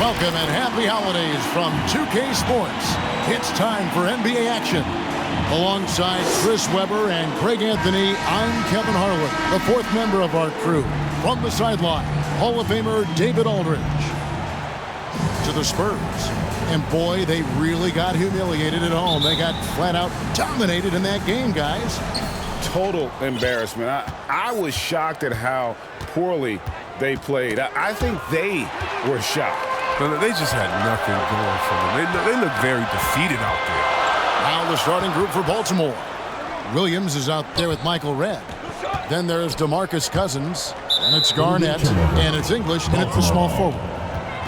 Welcome and happy holidays from 2K Sports. It's time for NBA action. Alongside Chris Webber and Craig Anthony, I'm Kevin Harlan, the fourth member of our crew. From the sideline, Hall of Famer David Aldridge. To the Spurs. And boy, they really got humiliated at home. They got flat out dominated in that game, guys. Total embarrassment. I was shocked at how poorly they played. I think they were shocked. They just had nothing going for them. They look very defeated out there. Now the starting group for Baltimore. Williams is out there with Michael Redd. Then there's DeMarcus Cousins, and it's Garnett, and it's English, and it's the small forward.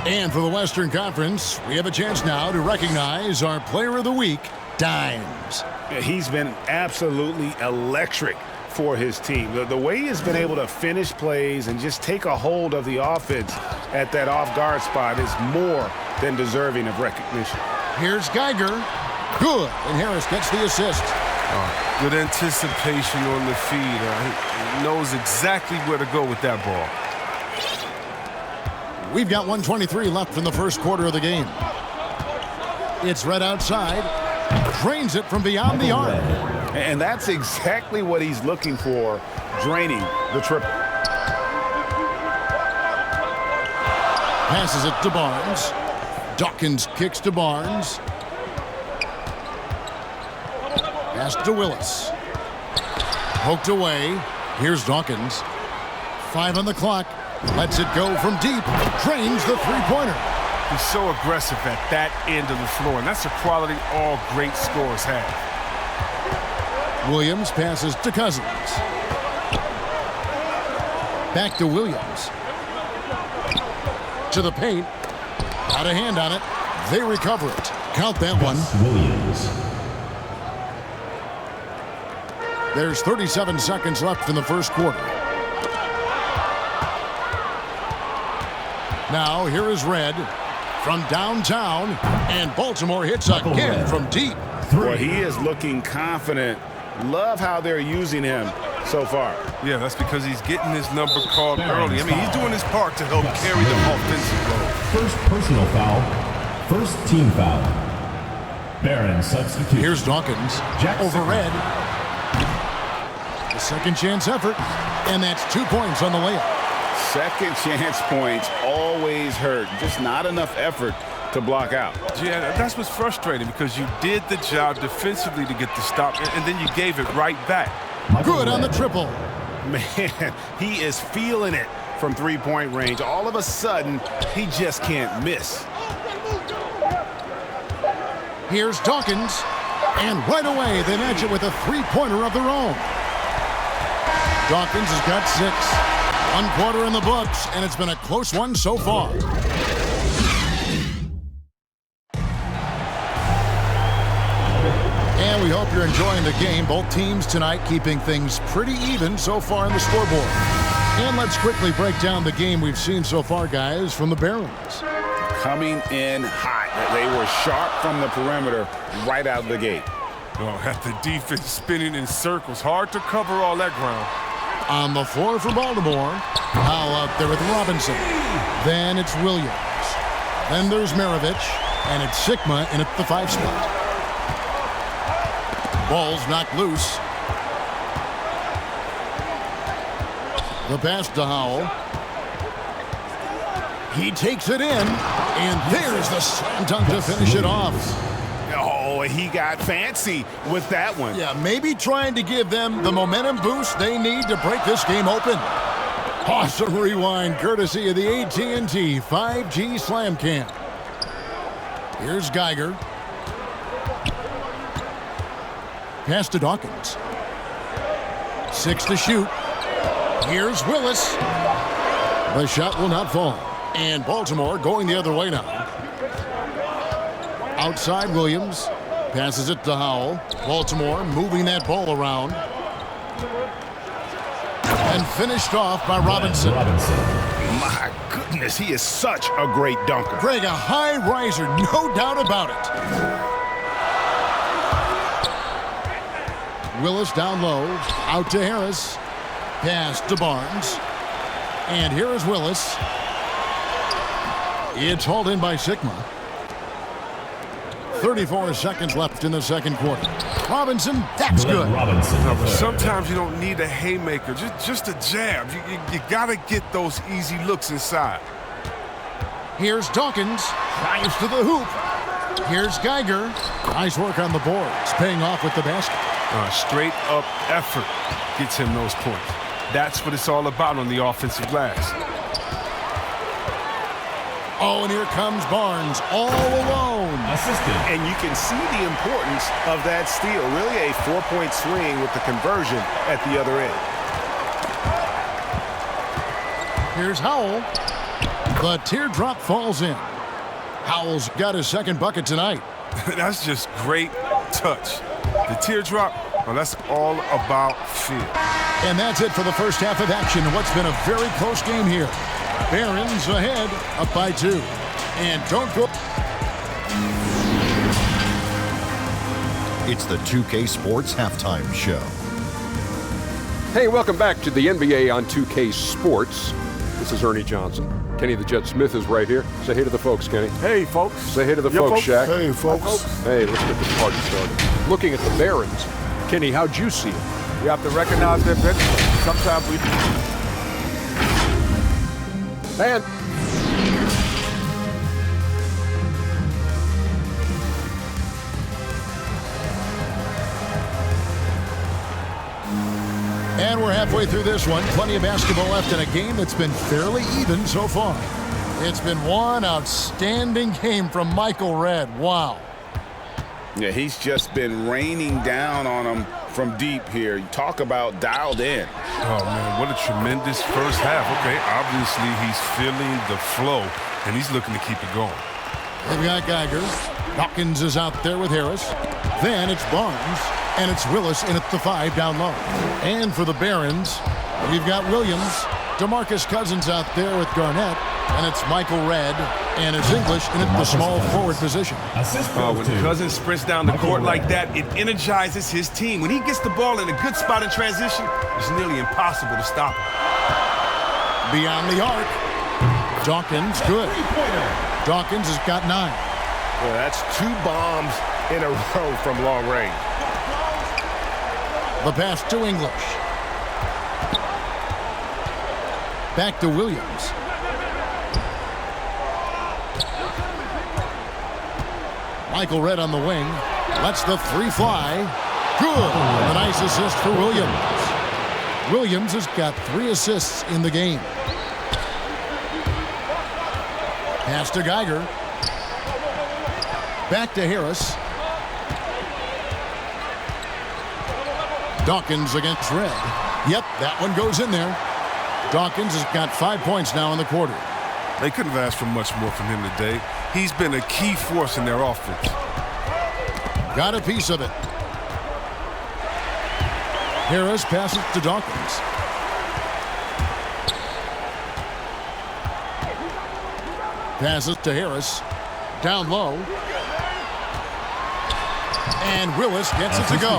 And for the Western Conference, we have a chance now to recognize our Player of the Week, Dimes. He's been absolutely electric for his team. The way he has been able to finish plays and just take a hold of the offense at that off-guard spot is more than deserving of recognition. Here's Geiger. Good. And Harris gets the assist. Good anticipation on the feed. He knows exactly where to go with that ball. We've got 1:23 left in the first quarter of the game. It's Redd outside. Drains it from beyond the arc. And that's exactly what he's looking for, draining the triple. Passes it to Barnes. Dawkins kicks to Barnes. Pass to Willis. Poked away. Here's Dawkins. 5 on the clock. Lets it go from deep. Drains the three-pointer. He's so aggressive at that end of the floor, and that's a quality all great scorers have. Williams passes to Cousins. Back to Williams. To the paint. Got a hand on it. They recover it. Count that one. Williams. There's 37 seconds left in the first quarter. Now, here is Redd from downtown, and Baltimore hits again from deep. Well, he is looking confident. Love how they're using him so far. Yeah, that's because he's getting his number called early. I mean, he's doing his part to help carry the offensive load. First personal foul. First team foul. Barron substitute. Here's Dawkins over Redd. The second chance effort, and that's 2 points on the layup. Second chance points always hurt. Just not enough effort to block out. Yeah, that's what's frustrating because you did the job defensively to get the stop, and then you gave it right back. Good on the triple. Man, he is feeling it from three-point range. All of a sudden, he just can't miss. Here's Dawkins, and right away they match it with a three-pointer of their own. Dawkins has got 6. 1 quarter in the books, and it's been a close one so far. And we hope you're enjoying the game. Both teams tonight keeping things pretty even so far in the scoreboard. And let's quickly break down the game we've seen so far, guys, from the Barons. Coming in hot. They were sharp from the perimeter right out of the gate. Oh, at the defense spinning in circles. Hard to cover all that ground. On the floor for Baltimore. Powell out there with Robinson. Then it's Williams. Then there's Maravich. And it's Sigma in at the 5 spot. Ball's knocked loose. The pass to Howell. He takes it in. And there's the slam dunk to finish it off. Oh, he got fancy with that one. Yeah, maybe trying to give them the momentum boost they need to break this game open. Awesome rewind courtesy of the AT&T 5G Slam Cam. Here's Geiger. Pass to Dawkins. 6 to shoot. Here's Willis. The shot will not fall. And Baltimore going the other way now. Outside Williams. Passes it to Howell. Baltimore moving that ball around. And finished off by Robinson. My goodness, he is such a great dunker. Greg, a high riser, no doubt about it. Willis down low. Out to Harris. Pass to Barnes. And here is Willis. It's hauled in by Sigma. 34 seconds left in the second quarter. Robinson, that's good. Robinson. No, but sometimes you don't need a haymaker, just a jab. You got to get those easy looks inside. Here's Dawkins, drives to the hoop. Here's Geiger. Nice work on the boards, paying off with the basket. Straight up effort gets him those points. That's what it's all about on the offensive glass. Oh, and here comes Barnes all alone. Assisted. And you can see the importance of that steal. Really a 4-point swing with the conversion at the other end. Here's Howell. The teardrop falls in. Howell's got his second bucket tonight. That's just great touch. The teardrop, well, that's all about feel. And that's it for the first half of action. What's been a very close game here. Barons ahead, up by 2. And don't go. It's the 2K Sports Halftime Show. Hey, welcome back to the NBA on 2K Sports. This is Ernie Johnson. Kenny the Jet Smith is right here. Say hey to the folks, Kenny. Hey, folks. Say hey to the folks, Shaq. Hey, folks. Hey, let's get this party started. Looking at the Barons, Kenny, how'd you see it? You have to recognize their bench. Sometimes we... And we're halfway through this one. Plenty of basketball left in a game that's been fairly even so far. It's been one outstanding game from Michael Redd. Wow. Yeah, he's just been raining down on him from deep here. You talk about dialed in. Oh, man, what a tremendous first half. Okay, obviously he's feeling the flow, and he's looking to keep it going. They've got Geiger. Dawkins is out there with Harris. Then it's Barnes, and it's Willis in at the 5 down low. And for the Barons, we've got Williams. DeMarcus Cousins out there with Garnett, and it's Michael Redd, and it's English in at the small forward position. When Cousins sprints down the court like that, it energizes his team. When he gets the ball in a good spot in transition, it's nearly impossible to stop him. Beyond the arc, Dawkins, good. Dawkins has got 9. Well, that's 2 bombs in a row from long range. The pass to English. Back to Williams. Michael Redd on the wing. Lets the 3 fly. Good. A nice assist for Williams. Williams has got 3 assists in the game. Pass to Geiger. Back to Harris. Dawkins against Redd. Yep, that one goes in there. Dawkins has got 5 points now in the quarter. They couldn't have asked for much more from him today. He's been a key force in their offense. Got a piece of it. Harris passes to Dawkins. Passes to Harris. Down low. And Willis gets it to go.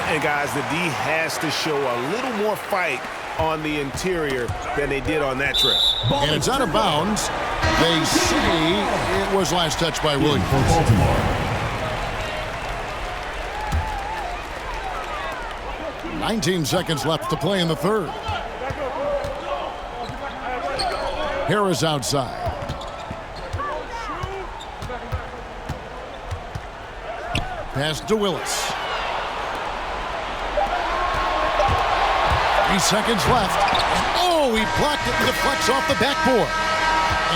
And guys, the D has to show a little more fight on the interior than they did on that trip. And it's out of bounds. They say it was last touched by Williams. For Baltimore. 19 seconds left to play in the third. Harris outside. Pass to Willis. 3 seconds left. Oh, he blocked it and deflects off the backboard.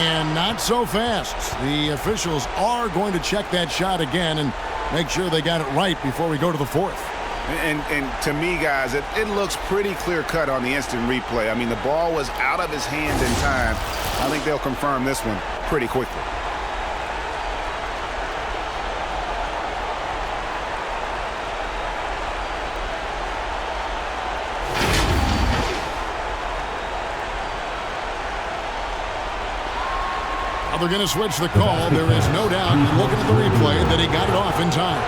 And not so fast. The officials are going to check that shot again and make sure they got it right before we go to the fourth. And to me, guys, it looks pretty clear-cut on the instant replay. I mean, the ball was out of his hand in time. I think they'll confirm this one pretty quickly. They're going to switch the call. There is no doubt, looking at the replay, that he got it off in time.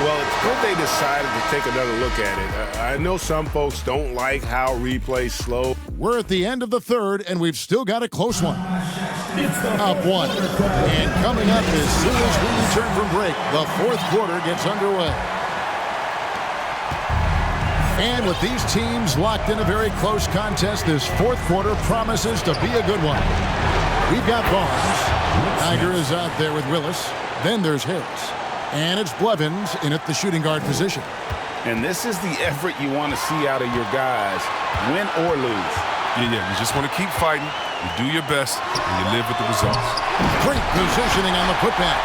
Well, it's good they decided to take another look at it. I know some folks don't like how replays slow. We're at the end of the third, and we've still got a close one. Up one. And coming up as soon as we return from break, the fourth quarter gets underway. And with these teams locked in a very close contest, this fourth quarter promises to be a good one. We've got Barnes. Tiger is out there with Willis. Then there's Harris. And it's Blevins in at the shooting guard position. And this is the effort you want to see out of your guys, win or lose. Yeah, you just want to keep fighting. You do your best, and you live with the results. Great positioning on the putback.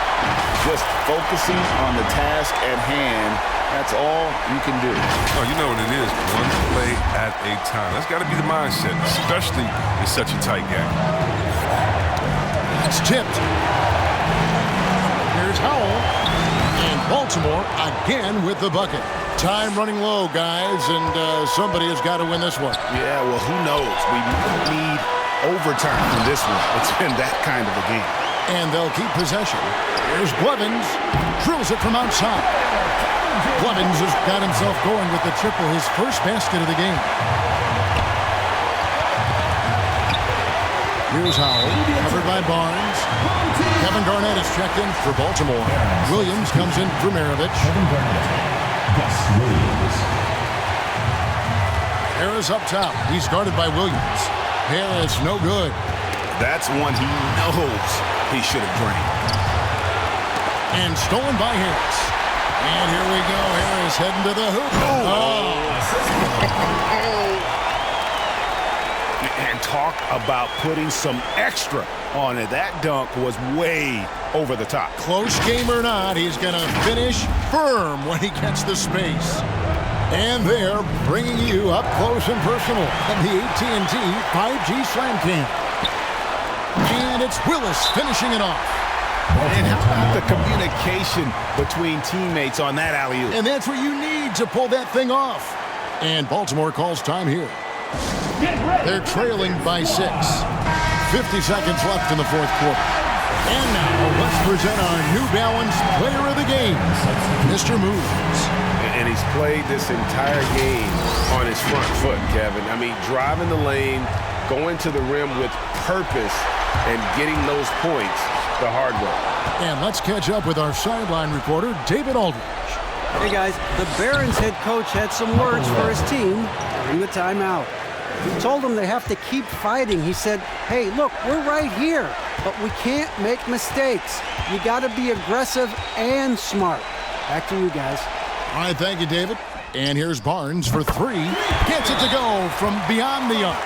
Just focusing on the task at hand. That's all you can do. Oh, you know what it is. One play at a time. That's got to be the mindset, especially in such a tight game. It's tipped. Here's Howell. And Baltimore again with the bucket. Time running low, guys, and somebody has got to win this one. Yeah, well, who knows? We might need overtime from this one. It's been that kind of a game. And they'll keep possession. Here's Blevins. Drills it from outside. Blevins has got himself going with the triple, his first basket of the game. Here's Howell, covered by Barnes. Kevin Garnett is checked in for Baltimore. Williams comes in for Maravich. Harris up top. He's guarded by Williams. Harris, no good. That's one he knows he should have drained. And stolen by Harris. And here we go. Harris heading to the hoop. Oh. And talk about putting some extra on it. That dunk was way over the top. Close game or not, he's going to finish firm when he gets the space. And they're bringing you up close and personal on the AT&T 5G Slam Cam. And it's Willis finishing it off. And how about the communication between teammates on that alley-oop? And that's what you need to pull that thing off. And Baltimore calls time here. They're trailing by 6. 50 seconds left in the fourth quarter. And now let's present our New Balance player of the game, Mr. Moves. And he's played this entire game on his front foot, Kevin. I mean, driving the lane, going to the rim with purpose, and getting those points the hard way. And let's catch up with our sideline reporter, David Aldridge. Hey, guys. The Barons head coach had some words for his team during the timeout. He told them they have to keep fighting. He said, hey, look, we're right here, but we can't make mistakes. You got to be aggressive and smart. Back to you guys. All right, thank you, David. And here's Barnes for 3. Gets it to go from beyond the arc.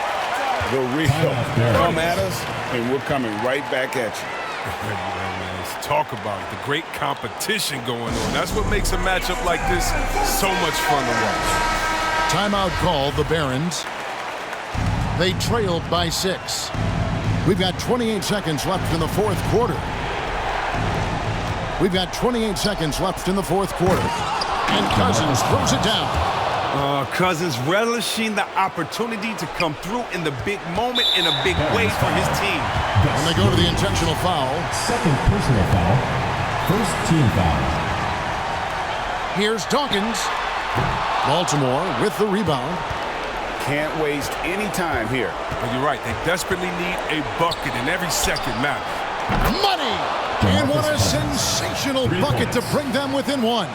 The real come at us, and we're coming right back at you. Let's talk about it. The great competition going on. That's what makes a matchup like this so much fun to watch. Timeout called the Barons. They trailed by 6. We've got 28 seconds left in the fourth quarter. We've got 28 seconds left in the fourth quarter. And Cousins throws it down. Cousins relishing the opportunity to come through in the big moment in a big way for his team. And they go to the intentional foul. Second personal foul. First team foul. Here's Dawkins. Baltimore with the rebound. Can't waste any time here. But you're right. They desperately need a bucket, and every second matters. Money! And what a sensational bucket to bring them within 1.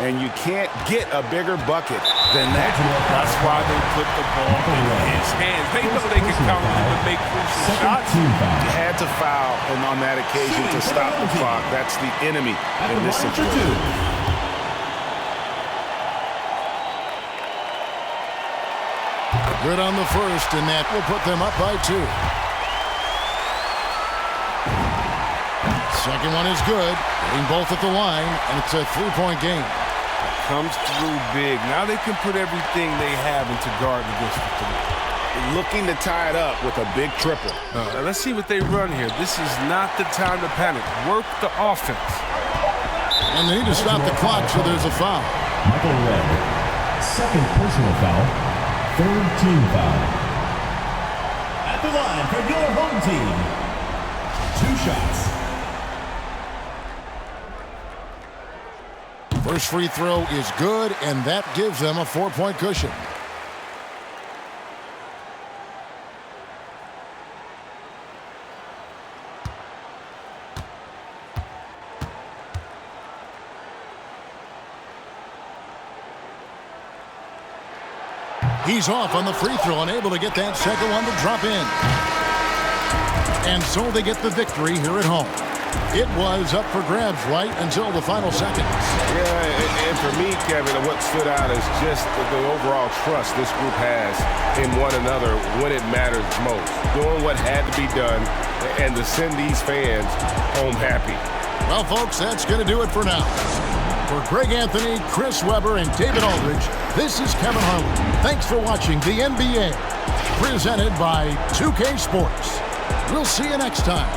And you can't get a bigger bucket than that. That's why they put the ball in his hands. They know they can count on him to make crucial shots. You had to foul on that occasion to stop the clock. That's the enemy in this situation. Good on the first, and that will put them up by 2. Second one is good. Getting both at the line, and it's a 3-point game. Comes through big. Now they can put everything they have into guard against the 3. Looking to tie it up with a big triple. Let's see what they run here. This is not the time to panic. Work the offense. And they need to stop the clock, so there's a foul. Michael Red. Second personal foul. Third team foul. At the line for your home team. 2 shots. First free throw is good, and that gives them a 4-point cushion. He's off on the free throw and able to get that second one to drop in. And so they get the victory here at home. It was up for grabs right until the final seconds. Yeah, and for me, Kevin, what stood out is just the overall trust this group has in one another when it matters most. Doing what had to be done and to send these fans home happy. Well, folks, that's going to do it for now. For Greg Anthony, Chris Webber, and David Aldridge, this is Kevin Harwood. Thanks for watching the NBA, presented by 2K Sports. We'll see you next time.